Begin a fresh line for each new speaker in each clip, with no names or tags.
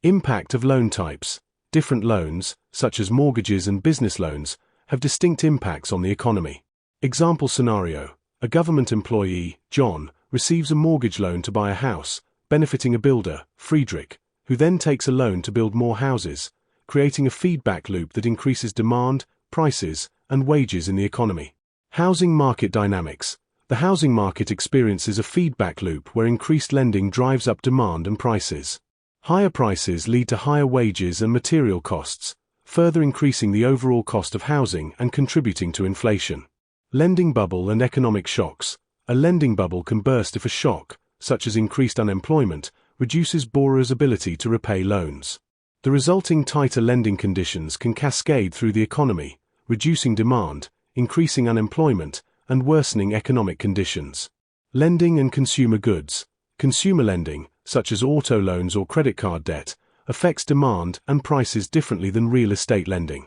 Impact of loan types. Different loans, such as mortgages and business loans, have distinct impacts on the economy. Example scenario: a government employee, John, receives a mortgage loan to buy a house, benefiting a builder, Friedrich, who then takes a loan to build more houses, creating a feedback loop that increases demand, prices, and wages in the economy. Housing market dynamics. The housing market experiences a feedback loop where increased lending drives up demand and prices. Higher prices lead to higher wages and material costs, further increasing the overall cost of housing and contributing to inflation. Lending bubble and economic shocks. A lending bubble can burst if a shock, such as increased unemployment, reduces borrowers' ability to repay loans. The resulting tighter lending conditions can cascade through the economy, reducing demand, increasing unemployment, and worsening economic conditions. Lending and consumer goods. Consumer lending, such as auto loans or credit card debt, affects demand and prices differently than real estate lending.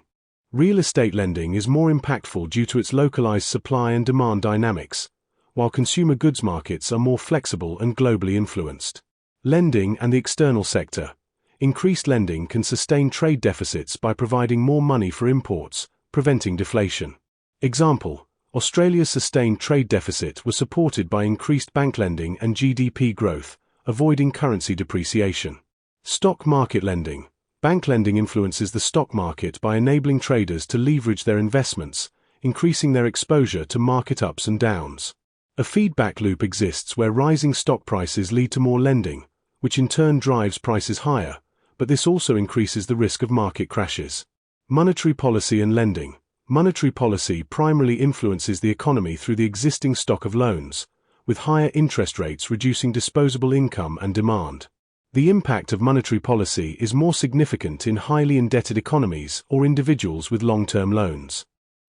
Real estate lending is more impactful due to its localized supply and demand dynamics, while consumer goods markets are more flexible and globally influenced. Lending and the external sector. Increased lending can sustain trade deficits by providing more money for imports, preventing deflation. Example: Australia's sustained trade deficit was supported by increased bank lending and GDP growth, avoiding currency depreciation. Stock market lending. Bank lending influences the stock market by enabling traders to leverage their investments, increasing their exposure to market ups and downs. A feedback loop exists where rising stock prices lead to more lending, which in turn drives prices higher, but this also increases the risk of market crashes. Monetary policy and lending. Monetary policy primarily influences the economy through the existing stock of loans, with higher interest rates reducing disposable income and demand. The impact of monetary policy is more significant in highly indebted economies or individuals with long-term loans.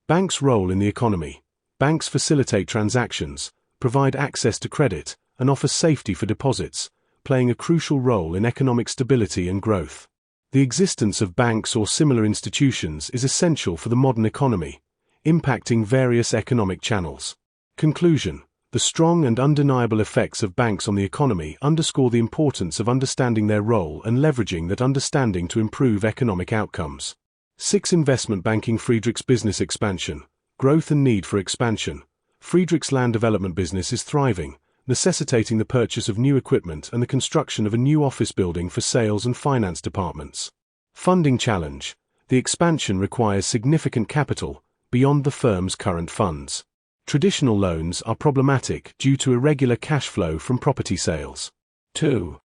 Banks' role in the economy. Banks facilitate transactions, provide access to credit, and offer safety for deposits, playing a crucial role in economic stability and growth. The existence of banks or similar institutions is essential for the modern economy, impacting various economic channels. Conclusion: the strong and undeniable effects of banks on the economy underscore the importance of understanding their role and leveraging that understanding to improve economic outcomes. 6. Investment banking. Friedrich's business expansion. Growth and need for expansion. Friedrich's land development business is thriving, necessitating the purchase of new equipment and the construction of a new office building for sales and finance departments. Funding challenge. The expansion requires significant capital, beyond the firm's current funds. Traditional loans are problematic due to irregular cash flow from property sales. 2.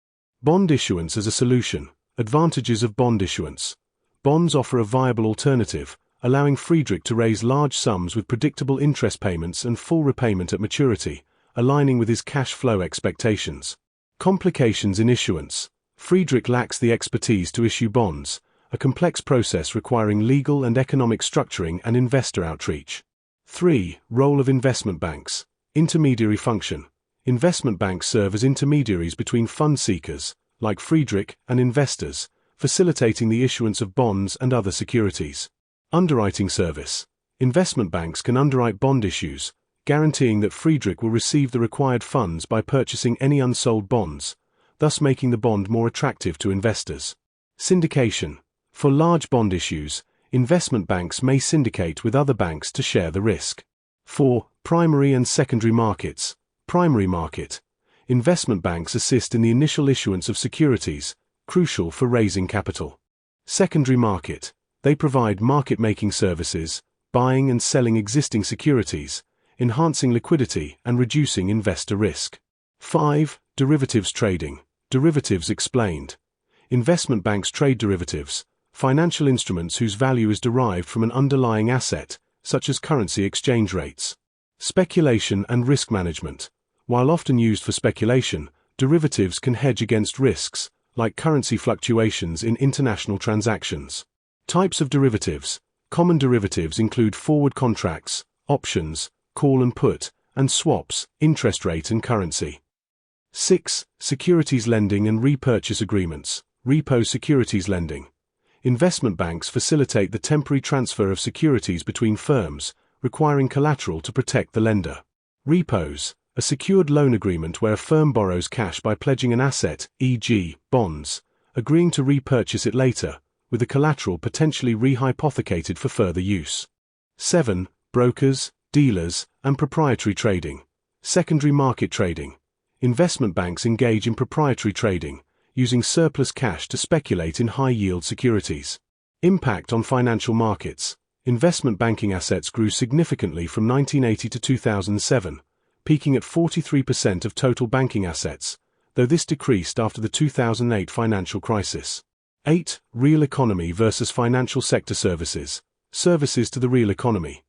Bond issuance as a solution. Advantages of bond issuance. Bonds offer a viable alternative, allowing Friedrich to raise large sums with predictable interest payments and full repayment at maturity, aligning with his cash flow expectations. Complications in issuance. Friedrich lacks the expertise to issue bonds, a complex process requiring legal and economic structuring and investor outreach. 3. Role of investment banks. Intermediary function. Investment banks serve as intermediaries between fund seekers, like Friedrich, and investors, facilitating the issuance of bonds and other securities. Underwriting service. Investment banks can underwrite bond issues, guaranteeing that Friedrich will receive the required funds by purchasing any unsold bonds, thus making the bond more attractive to investors. Syndication. For large bond issues, investment banks may syndicate with other banks to share the risk. 4. Primary and secondary markets. Primary market. Investment banks assist in the initial issuance of securities, crucial for raising capital. Secondary market. They provide market-making services, buying and selling existing securities, enhancing liquidity and reducing investor risk. 5. Derivatives trading. Derivatives explained. Investment banks trade derivatives, financial instruments whose value is derived from an underlying asset, such as currency exchange rates. Speculation and risk management. While often used for speculation, derivatives can hedge against risks, like currency fluctuations in international transactions. Types of derivatives. Common derivatives include forward contracts, options, call and put, and swaps, interest rate and currency. 6. Securities lending and repurchase agreements. Repo securities lending. Investment banks facilitate the temporary transfer of securities between firms, requiring collateral to protect the lender. Repos. A secured loan agreement where a firm borrows cash by pledging an asset, e.g., bonds, agreeing to repurchase it later, with the collateral potentially rehypothecated for further use. 7. Brokers, dealers, and proprietary trading. Secondary market trading. Investment banks engage in proprietary trading, using surplus cash to speculate in high-yield securities. Impact on financial markets. Investment banking assets grew significantly from 1980 to 2007, peaking at 43% of total banking assets, though this decreased after the 2008 financial crisis. 8. Real economy versus financial sector services. Services to the real economy.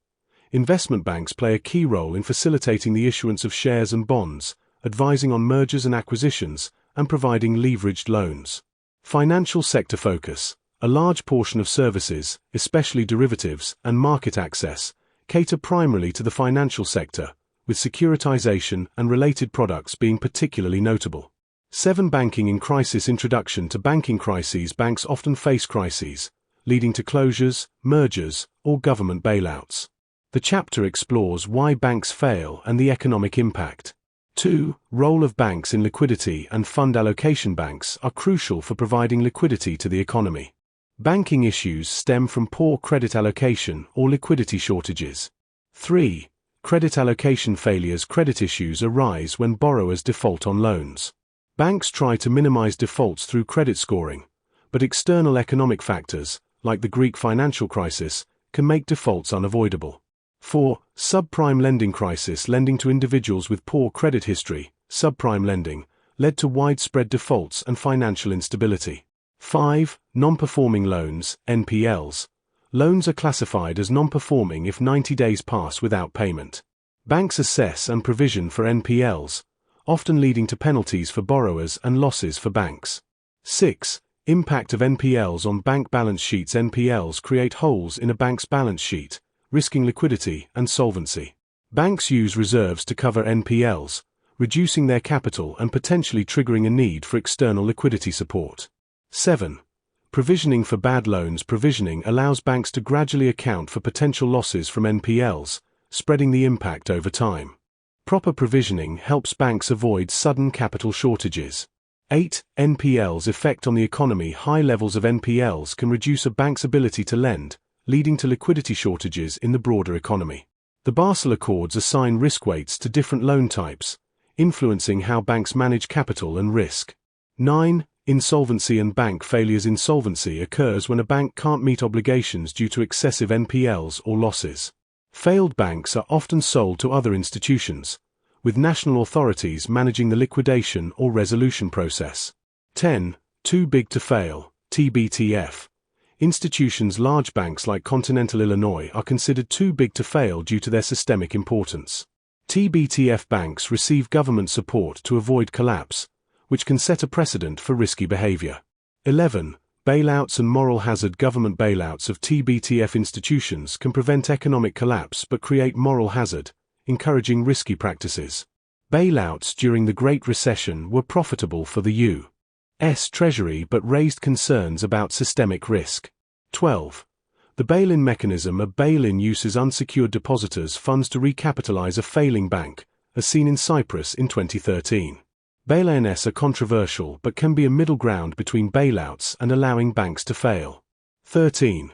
Investment banks play a key role in facilitating the issuance of shares and bonds, advising on mergers and acquisitions, and providing leveraged loans. Financial sector focus. A large portion of services, especially derivatives and market access, cater primarily to the financial sector, with securitization and related products being particularly notable. 7. Banking in crisis. Introduction to banking crises. Banks often face crises, leading to closures, mergers, or government bailouts. The chapter explores why banks fail and the economic impact. 2. Role of banks in liquidity and fund allocation. Banks are crucial for providing liquidity to the economy. Banking issues stem from poor credit allocation or liquidity shortages. 3. Credit allocation failures. Credit issues arise when borrowers default on loans. Banks try to minimize defaults through credit scoring, but external economic factors, like the Greek financial crisis, can make defaults unavoidable. 4. Subprime lending crisis. Lending to individuals with poor credit history, subprime lending, led to widespread defaults and financial instability. 5. Non-performing loans, NPLs. Loans are classified as non-performing if 90 days pass without payment. Banks assess and provision for NPLs, often leading to penalties for borrowers and losses for banks. 6. Impact of NPLs on bank balance sheets. NPLs create holes in a bank's balance sheet, risking liquidity and solvency. Banks use reserves to cover NPLs, reducing their capital and potentially triggering a need for external liquidity support. 7. Provisioning for bad loans. Provisioning allows banks to gradually account for potential losses from NPLs, spreading the impact over time. Proper provisioning helps banks avoid sudden capital shortages. 8. NPLs effect on the economy. High levels of NPLs can reduce a bank's ability to lend, leading to liquidity shortages in the broader economy. The Basel Accords assign risk weights to different loan types, influencing how banks manage capital and risk. 9. Insolvency and bank failures. Insolvency occurs when a bank can't meet obligations due to excessive NPLs or losses. Failed banks are often sold to other institutions, with national authorities managing the liquidation or resolution process. 10. Too big to fail, TBTF. Institutions. Large banks like Continental Illinois are considered too big to fail due to their systemic importance. TBTF banks receive government support to avoid collapse, which can set a precedent for risky behavior. 11. Bailouts and moral hazard. Government bailouts of TBTF institutions can prevent economic collapse but create moral hazard, encouraging risky practices. Bailouts during the Great Recession were profitable for the U.S. Treasury but raised concerns about systemic risk. 12. The bail-in mechanism. A bail-in uses unsecured depositors' funds to recapitalize a failing bank, as seen in Cyprus in 2013. Bail-ins are controversial but can be a middle ground between bailouts and allowing banks to fail. 13.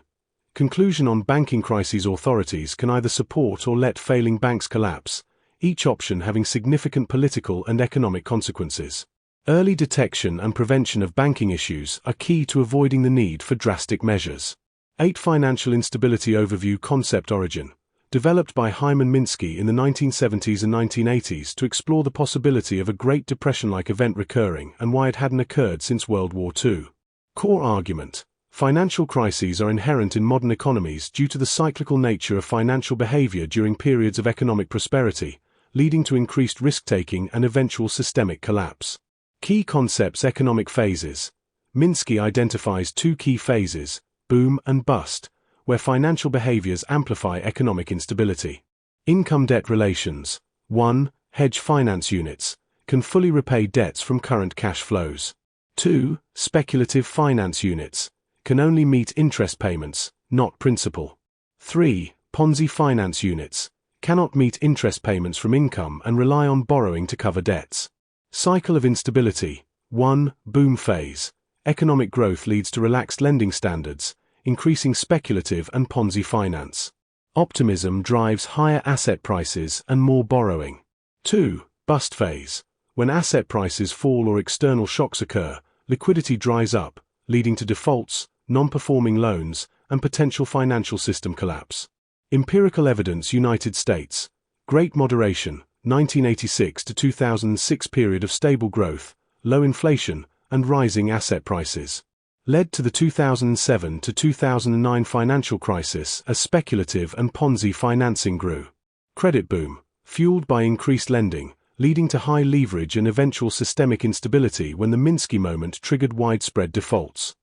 Conclusion on banking crises. Authorities can either support or let failing banks collapse, each option having significant political and economic consequences. Early detection and prevention of banking issues are key to avoiding the need for drastic measures. 8. Financial instability overview. Concept origin. Developed by Hyman Minsky in the 1970s and 1980s to explore the possibility of a Great Depression-like event recurring and why it hadn't occurred since World War II. Core argument. Financial crises are inherent in modern economies due to the cyclical nature of financial behavior during periods of economic prosperity, leading to increased risk-taking and eventual systemic collapse. Key concepts. Economic phases. Minsky identifies two key phases, boom and bust, where financial behaviors amplify economic instability. Income-debt relations. 1. Hedge finance units can fully repay debts from current cash flows. 2. Speculative finance units can only meet interest payments, not principal. 3. Ponzi finance units cannot meet interest payments from income and rely on borrowing to cover debts. Cycle of instability. 1. Boom phase. economic growth leads to relaxed lending standards, increasing speculative and Ponzi finance. Optimism drives higher asset prices and more borrowing. 2. Bust phase. When asset prices fall or external shocks occur, liquidity dries up, leading to defaults, non-performing loans, and potential financial system collapse. Empirical evidence. United States. Great moderation, 1986 to 2006 period of stable growth, low inflation, and rising asset prices. Led to the 2007 to 2009 financial crisis as speculative and Ponzi financing grew. Credit boom, fueled by increased lending, leading to high leverage and eventual systemic instability when the Minsky moment triggered widespread defaults.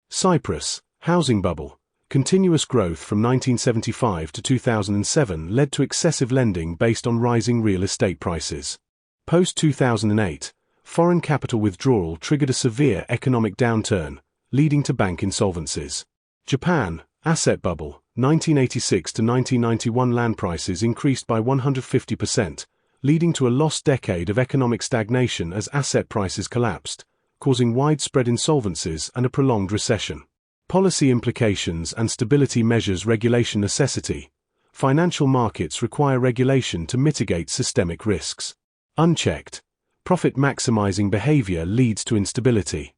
Cyprus, housing bubble. Continuous growth from 1975 to 2007 led to excessive lending based on rising real estate prices. Post-2008, foreign capital withdrawal triggered a severe economic downturn, leading to bank insolvencies. Japan, asset bubble, 1986 to 1991 land prices increased by 150%, leading to a lost decade of economic stagnation as asset prices collapsed, causing widespread insolvencies and a prolonged recession. Policy implications and stability measures. Regulation necessity. Financial markets require regulation to mitigate systemic risks. Unchecked, profit-maximizing behavior leads to instability.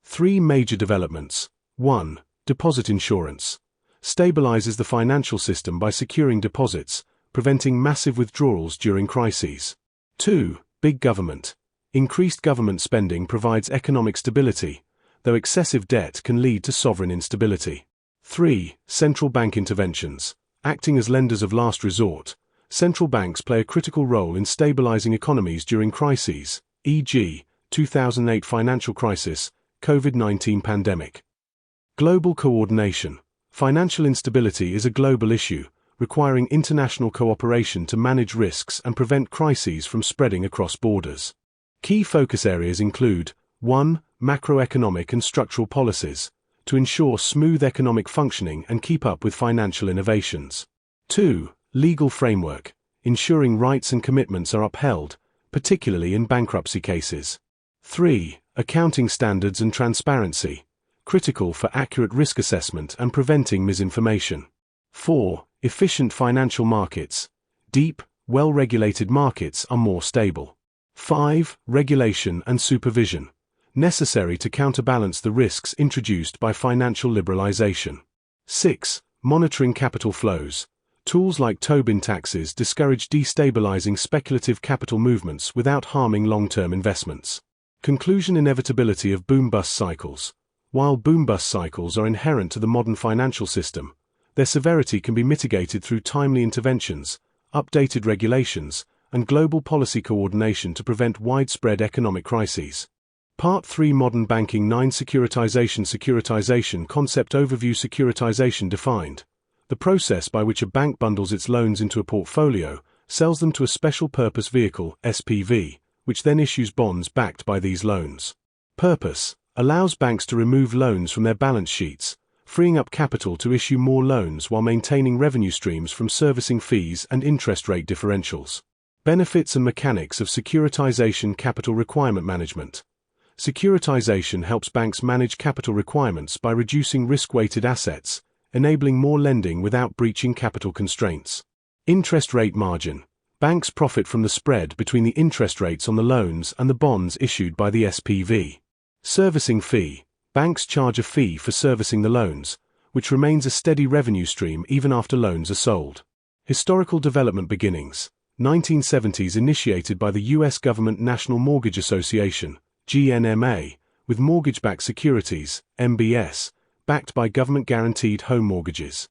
3 major developments. 1. Deposit insurance. Stabilizes the financial system by securing deposits, preventing massive withdrawals during crises. 2. Big government. Increased government spending provides economic stability, though excessive debt can lead to sovereign instability. 3. Central bank interventions. Acting as lenders of last resort, central banks play a critical role in stabilizing economies during crises, e.g., 2008 financial crisis, COVID-19 pandemic. Global coordination. Financial instability is a global issue, requiring international cooperation to manage risks and prevent crises from spreading across borders. Key focus areas include 1. Macroeconomic and structural policies, to ensure smooth economic functioning and keep up with financial innovations. 2. Legal framework, ensuring rights and commitments are upheld, particularly in bankruptcy cases. 3. Accounting standards and transparency, critical for accurate risk assessment and preventing misinformation. 4. Efficient financial markets. Deep, well-regulated markets are more stable. 5. Regulation and supervision, necessary to counterbalance the risks introduced by financial liberalization. 6. Monitoring capital flows. Tools like Tobin taxes discourage destabilizing speculative capital movements without harming long-term investments. Conclusion. Inevitability of boom-bust cycles. While boom-bust cycles are inherent to the modern financial system, their severity can be mitigated through timely interventions, updated regulations, and global policy coordination to prevent widespread economic crises. Part 3. Modern banking. 9. Securitization concept overview. Securitization defined. The process by which a bank bundles its loans into a portfolio, sells them to a special purpose vehicle, SPV, which then issues bonds backed by these loans. Purpose: allows banks to remove loans from their balance sheets, freeing up capital to issue more loans while maintaining revenue streams from servicing fees and interest rate differentials. Benefits and mechanics of securitization. Capital requirement management. Securitization helps banks manage capital requirements by reducing risk-weighted assets, enabling more lending without breaching capital constraints. Interest rate margin. Banks profit from the spread between the interest rates on the loans and the bonds issued by the SPV. Servicing fee. Banks charge a fee for servicing the loans, which remains a steady revenue stream even after loans are sold. Historical development beginnings. 1970s. Initiated by the U.S. government National Mortgage Association, GNMA, with mortgage-backed securities, MBS, backed by government-guaranteed home mortgages.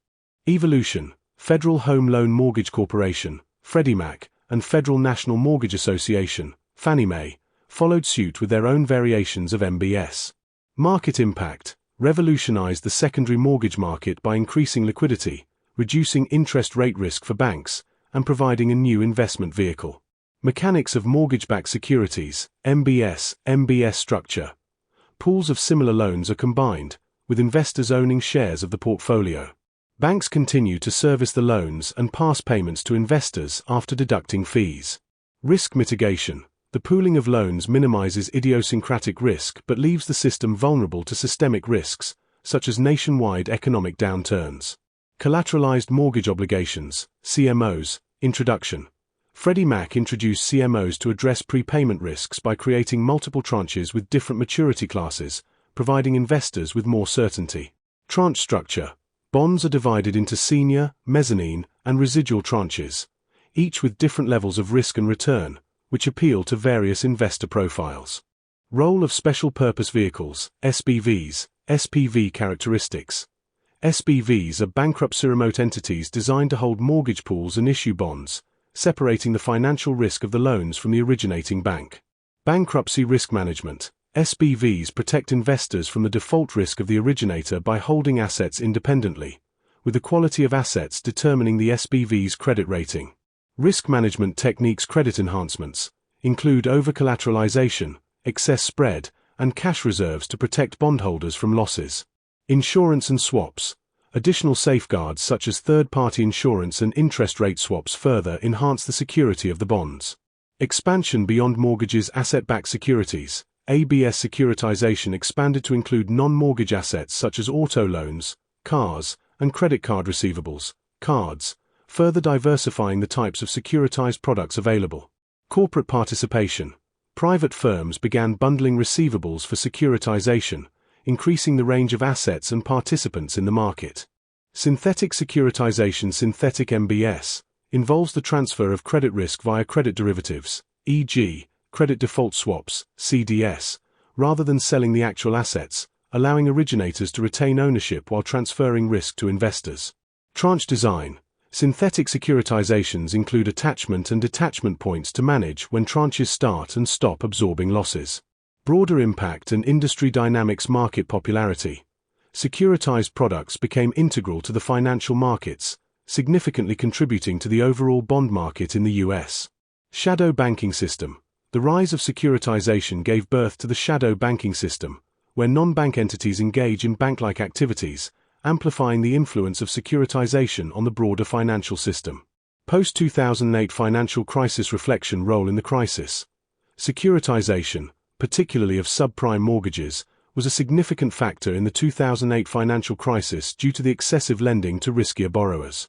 Evolution. Federal Home Loan Mortgage Corporation, Freddie Mac, and Federal National Mortgage Association, Fannie Mae, followed suit with their own variations of MBS. Market impact. Revolutionized the secondary mortgage market by increasing liquidity, reducing interest rate risk for banks, and providing a new investment vehicle. Mechanics of mortgage-backed securities, MBS structure. Pools of similar loans are combined, with investors owning shares of the portfolio. Banks continue to service the loans and pass payments to investors after deducting fees. Risk mitigation. The pooling of loans minimizes idiosyncratic risk but leaves the system vulnerable to systemic risks, such as nationwide economic downturns. Collateralized mortgage obligations, CMOs, introduction. Freddie Mac introduced CMOs to address prepayment risks by creating multiple tranches with different maturity classes, providing investors with more certainty. Tranche structure. Bonds are divided into senior, mezzanine, and residual tranches, each with different levels of risk and return, which appeal to various investor profiles. Role of special purpose vehicles, SPVs, SPV characteristics. SPVs are bankruptcy remote entities designed to hold mortgage pools and issue bonds, separating the financial risk of the loans from the originating bank. Bankruptcy risk management. SPVs protect investors from the default risk of the originator by holding assets independently, with the quality of assets determining the SPV's credit rating. Risk management techniques. Credit enhancements include over-collateralization, excess spread, and cash reserves to protect bondholders from losses. Insurance and swaps. Additional safeguards such as third-party insurance and interest rate swaps further enhance the security of the bonds. Expansion beyond mortgages. Asset-backed securities. ABS securitization expanded to include non-mortgage assets such as auto loans, cars, and credit card receivables, cards, further diversifying the types of securitized products available. Corporate participation. Private firms began bundling receivables for securitization, increasing the range of assets and participants in the market. Synthetic securitization. Synthetic MBS involves the transfer of credit risk via credit derivatives, e.g., credit default swaps, CDS, rather than selling the actual assets, allowing originators to retain ownership while transferring risk to investors. Tranche design. Synthetic securitizations include attachment and detachment points to manage when tranches start and stop absorbing losses. Broader impact and industry dynamics. Market popularity. Securitized products became integral to the financial markets, significantly contributing to the overall bond market in the US. Shadow banking system. The rise of securitization gave birth to the shadow banking system, where non-bank entities engage in bank-like activities, amplifying the influence of securitization on the broader financial system. Post-2008 financial crisis reflection. Role in the crisis. Securitization, particularly of subprime mortgages, was a significant factor in the 2008 financial crisis due to the excessive lending to riskier borrowers.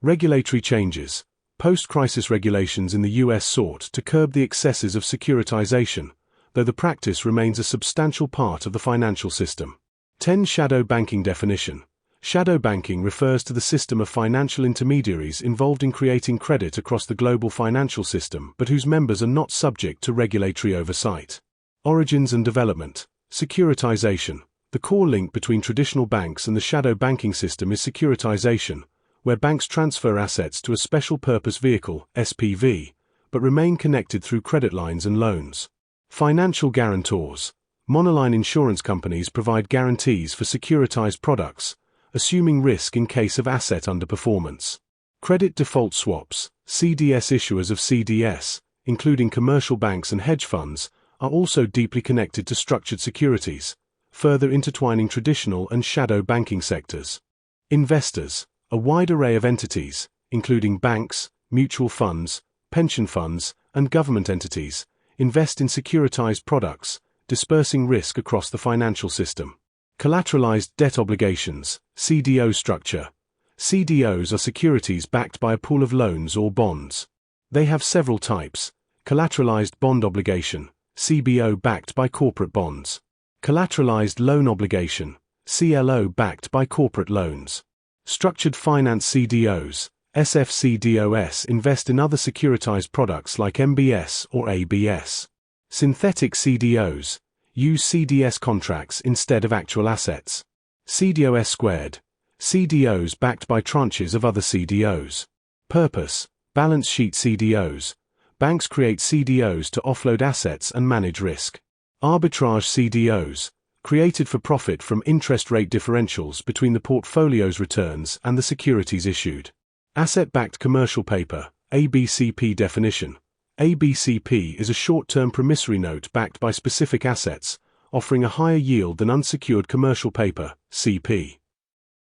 Regulatory changes. Post-crisis regulations in the US sought to curb the excesses of securitization, though the practice remains a substantial part of the financial system. 10. Shadow banking definition. Shadow banking refers to the system of financial intermediaries involved in creating credit across the global financial system but whose members are not subject to regulatory oversight. Origins and development. Securitization. The core link between traditional banks and the shadow banking system is securitization, where banks transfer assets to a special purpose vehicle, SPV, but remain connected through credit lines and loans. Financial guarantors. Monoline insurance companies provide guarantees for securitized products, assuming risk in case of asset underperformance. Credit default swaps. CDS issuers of CDS, including commercial banks and hedge funds, are also deeply connected to structured securities, further intertwining traditional and shadow banking sectors. Investors. A wide array of entities, including banks, mutual funds, pension funds, and government entities, invest in securitized products, dispersing risk across the financial system. Collateralized debt obligations, CDO structure. CDOs are securities backed by a pool of loans or bonds. They have several types. Collateralized bond obligation, CBO backed by corporate bonds. Collateralized loan obligation, CLO backed by corporate loans. Structured finance CDOs, SFCDOS invest in other securitized products like MBS or ABS. Synthetic CDOs use CDS contracts instead of actual assets. CDOS squared, CDOs backed by tranches of other CDOs. Purpose, balance sheet CDOs. Banks create CDOs to offload assets and manage risk. Arbitrage CDOs, created for profit from interest rate differentials between the portfolio's returns and the securities issued. Asset-backed commercial paper, ABCP definition. ABCP is a short-term promissory note backed by specific assets, offering a higher yield than unsecured commercial paper, CP.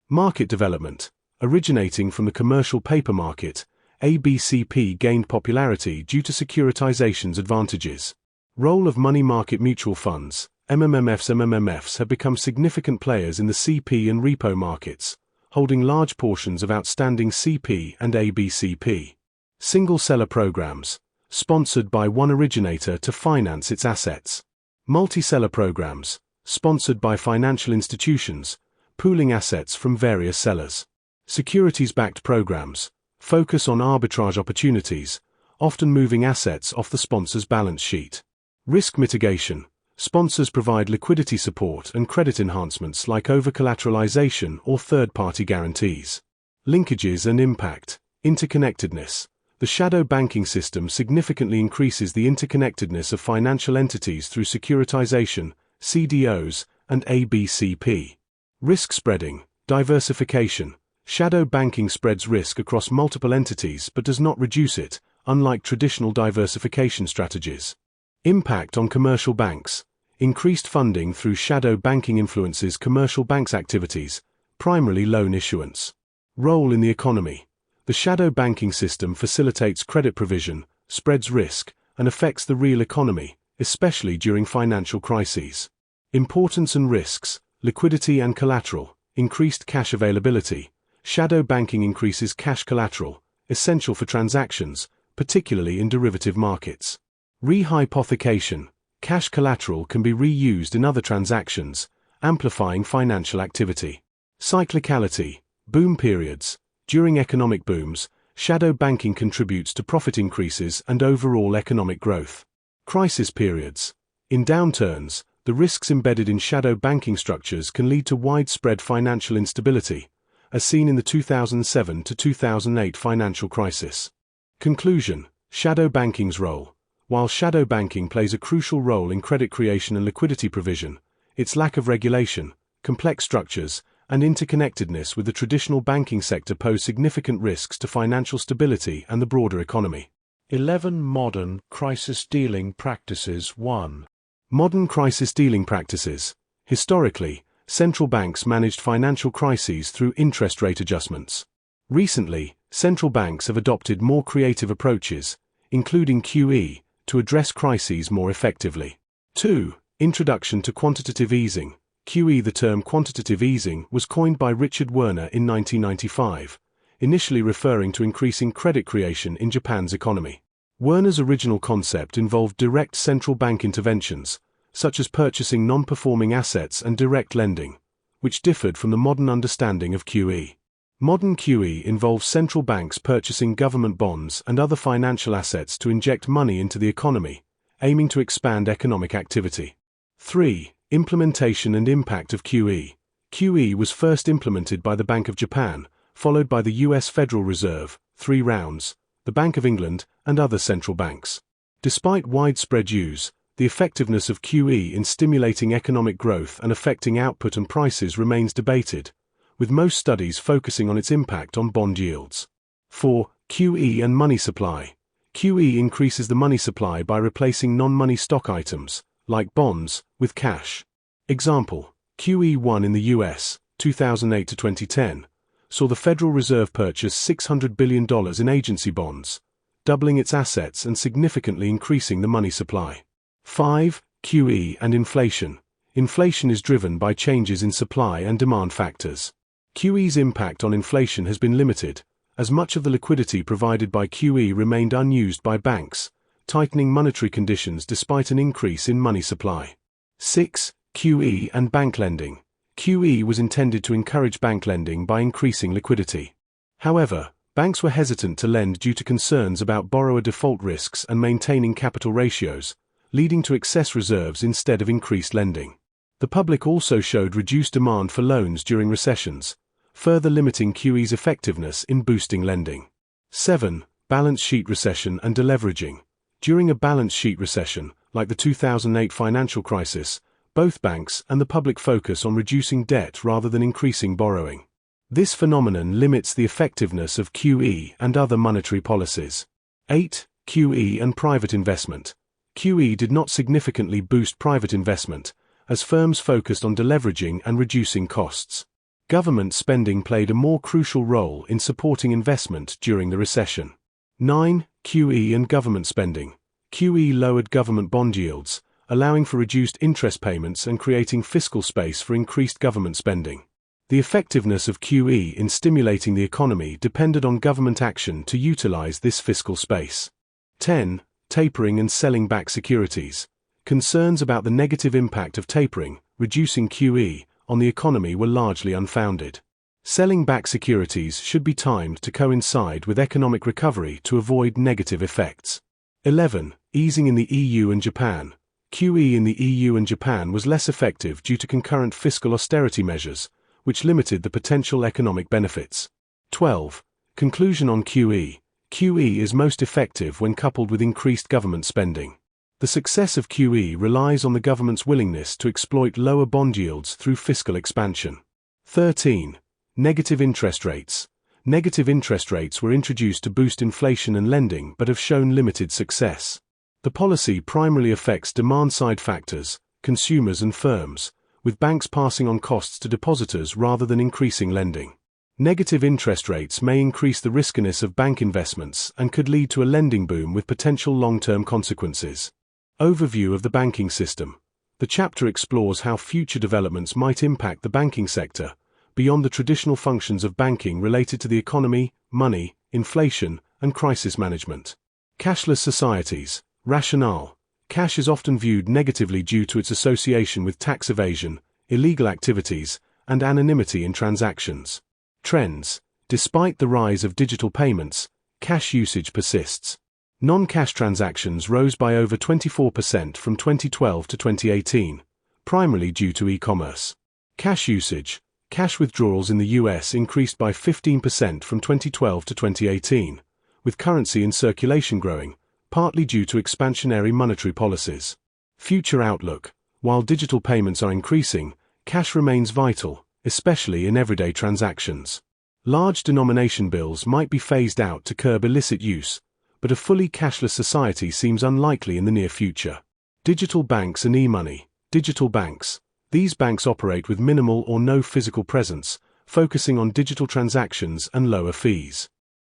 Market development. Originating from the commercial paper market, ABCP gained popularity due to securitization's advantages. Role of money market mutual funds, MMFs have become significant players in the CP and repo markets, holding large portions of outstanding CP and ABCP. Single seller programs, sponsored by one originator to finance its assets. Multi-seller programs, sponsored by financial institutions, pooling assets from various sellers. Securities-backed programs, focus on arbitrage opportunities, often moving assets off the sponsor's balance sheet. Risk mitigation, sponsors provide liquidity support and credit enhancements like over-collateralization or third-party guarantees. Linkages and impact, interconnectedness. The shadow banking system significantly increases the interconnectedness of financial entities through securitization, CDOs, and ABCP. Risk spreading, diversification. Shadow banking spreads risk across multiple entities but does not reduce it, unlike traditional diversification strategies. Impact on commercial banks. Increased funding through shadow banking influences commercial banks' activities, primarily loan issuance. Role in the economy. The shadow banking system facilitates credit provision, spreads risk, and affects the real economy, especially during financial crises. Importance and risks, liquidity and collateral, increased cash availability. Shadow banking increases cash collateral, essential for transactions, particularly in derivative markets. Rehypothecation. Cash collateral can be reused in other transactions, amplifying financial activity. Cyclicality. Boom periods. During economic booms, shadow banking contributes to profit increases and overall economic growth. Crisis periods. In downturns, the risks embedded in shadow banking structures can lead to widespread financial instability, as seen in the 2007 to 2008 financial crisis. Conclusion. Shadow banking's role. While shadow banking plays a crucial role in credit creation and liquidity provision, its lack of regulation, complex structures, and interconnectedness with the traditional banking sector pose significant risks to financial stability and the broader economy.
11 Modern crisis dealing practices. 1.
Modern crisis dealing practices. Historically, central banks managed financial crises through interest rate adjustments. Recently, central banks have adopted more creative approaches, including QE, to address crises more effectively. 2. Introduction to quantitative easing. QE. The term quantitative easing was coined by Richard Werner in 1995, initially referring to increasing credit creation in Japan's economy. Werner's original concept involved direct central bank interventions, such as purchasing non-performing assets and direct lending, which differed from the modern understanding of QE. Modern QE involves central banks purchasing government bonds and other financial assets to inject money into the economy, aiming to expand economic activity. 3. Implementation and impact of QE. QE was first implemented by the Bank of Japan, followed by the US Federal Reserve, 3 rounds, the Bank of England, and other central banks. Despite widespread use, the effectiveness of QE in stimulating economic growth and affecting output and prices remains debated, with most studies focusing on its impact on bond yields. 4. QE and money supply. QE increases the money supply by replacing non-money stock items, like bonds, with cash. Example: QE1 in the US, 2008 to 2010, saw the Federal Reserve purchase $600 billion in agency bonds, doubling its assets and significantly increasing the money supply. 5. QE and inflation. Inflation is driven by changes in supply and demand factors. QE's impact on inflation has been limited, as much of the liquidity provided by QE remained unused by banks, tightening monetary conditions despite an increase in money supply. 6. QE and bank lending. QE was intended to encourage bank lending by increasing liquidity. However, banks were hesitant to lend due to concerns about borrower default risks and maintaining capital ratios, leading to excess reserves instead of increased lending. The public also showed reduced demand for loans during recessions, further limiting QE's effectiveness in boosting lending. 7. Balance sheet recession and deleveraging. During a balance sheet recession, like the 2008 financial crisis, both banks and the public focus on reducing debt rather than increasing borrowing. This phenomenon limits the effectiveness of QE and other monetary policies. 8. QE and private investment. QE did not significantly boost private investment, as firms focused on deleveraging and reducing costs. Government spending played a more crucial role in supporting investment during the recession. 9. QE and government spending. QE lowered government bond yields, allowing for reduced interest payments and creating fiscal space for increased government spending. The effectiveness of QE in stimulating the economy depended on government action to utilize this fiscal space. 10. Tapering and selling back securities. Concerns about the negative impact of tapering, reducing QE, on the economy were largely unfounded. Selling back securities should be timed to coincide with economic recovery to avoid negative effects. 11. Easing in the EU and Japan. QE in the EU and Japan was less effective due to concurrent fiscal austerity measures, which limited the potential economic benefits. 12. Conclusion on QE. QE is most effective when coupled with increased government spending. The success of QE relies on the government's willingness to exploit lower bond yields through fiscal expansion. 13. Negative interest rates. Negative interest rates were introduced to boost inflation and lending but have shown limited success. The policy primarily affects demand-side factors, consumers and firms, with banks passing on costs to depositors rather than increasing lending. Negative interest rates may increase the riskiness of bank investments and could lead to a lending boom with potential long-term consequences. Overview of the banking system. The chapter explores how future developments might impact the banking sector, beyond the traditional functions of banking related to the economy, money, inflation, and crisis management. Cashless societies. Rationale. Cash is often viewed negatively due to its association with tax evasion, illegal activities, and anonymity in transactions. Trends. Despite the rise of digital payments, cash usage persists. Non-cash transactions rose by over 24% from 2012 to 2018, primarily due to e-commerce. Cash usage. Cash withdrawals in the US increased by 15% from 2012 to 2018, with currency in circulation growing, partly due to expansionary monetary policies. Future outlook. While digital payments are increasing, cash remains vital, especially in everyday transactions. Large denomination bills might be phased out to curb illicit use, but a fully cashless society seems unlikely in the near future. Digital banks and e-money. Digital banks. These banks operate with minimal or no physical presence, focusing on digital transactions and lower fees.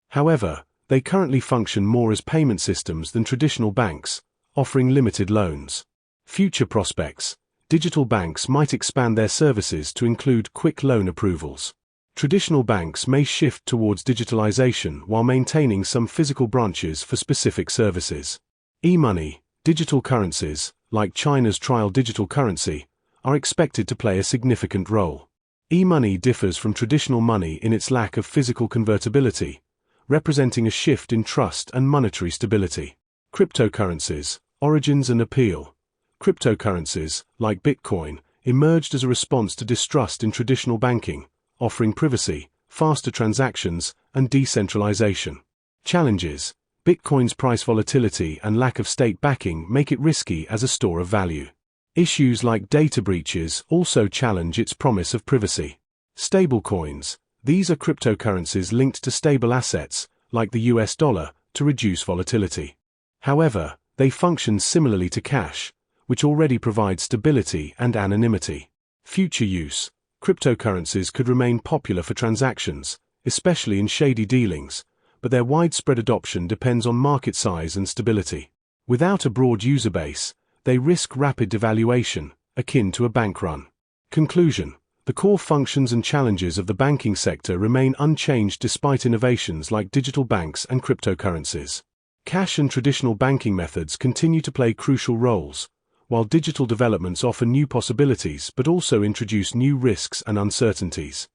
However, they currently function more as payment systems than traditional banks, offering limited loans. Future prospects. Digital banks might expand their services to include quick loan approvals. Traditional banks may shift towards digitalization while maintaining some physical branches for specific services. E-money. Digital currencies, like China's trial digital currency, are expected to play a significant role. E-money differs from traditional money in its lack of physical convertibility, representing a shift in trust and monetary stability. Cryptocurrencies, origins and appeal. Cryptocurrencies, like Bitcoin, emerged as a response to distrust in traditional banking, offering privacy, faster transactions, and decentralization. Challenges. Bitcoin's price volatility and lack of state backing make it risky as a store of value. Issues like data breaches also challenge its promise of privacy. Stablecoins. These are cryptocurrencies linked to stable assets, like the US dollar, to reduce volatility. However, they function similarly to cash, which already provides stability and anonymity. Future use. Cryptocurrencies could remain popular for transactions, especially in shady dealings, but their widespread adoption depends on market size and stability. Without a broad user base, they risk rapid devaluation, akin to a bank run. Conclusion. The core functions and challenges of the banking sector remain unchanged despite innovations like digital banks and cryptocurrencies. Cash and traditional banking methods continue to play crucial roles, while digital developments offer new possibilities but also introduce new risks and uncertainties.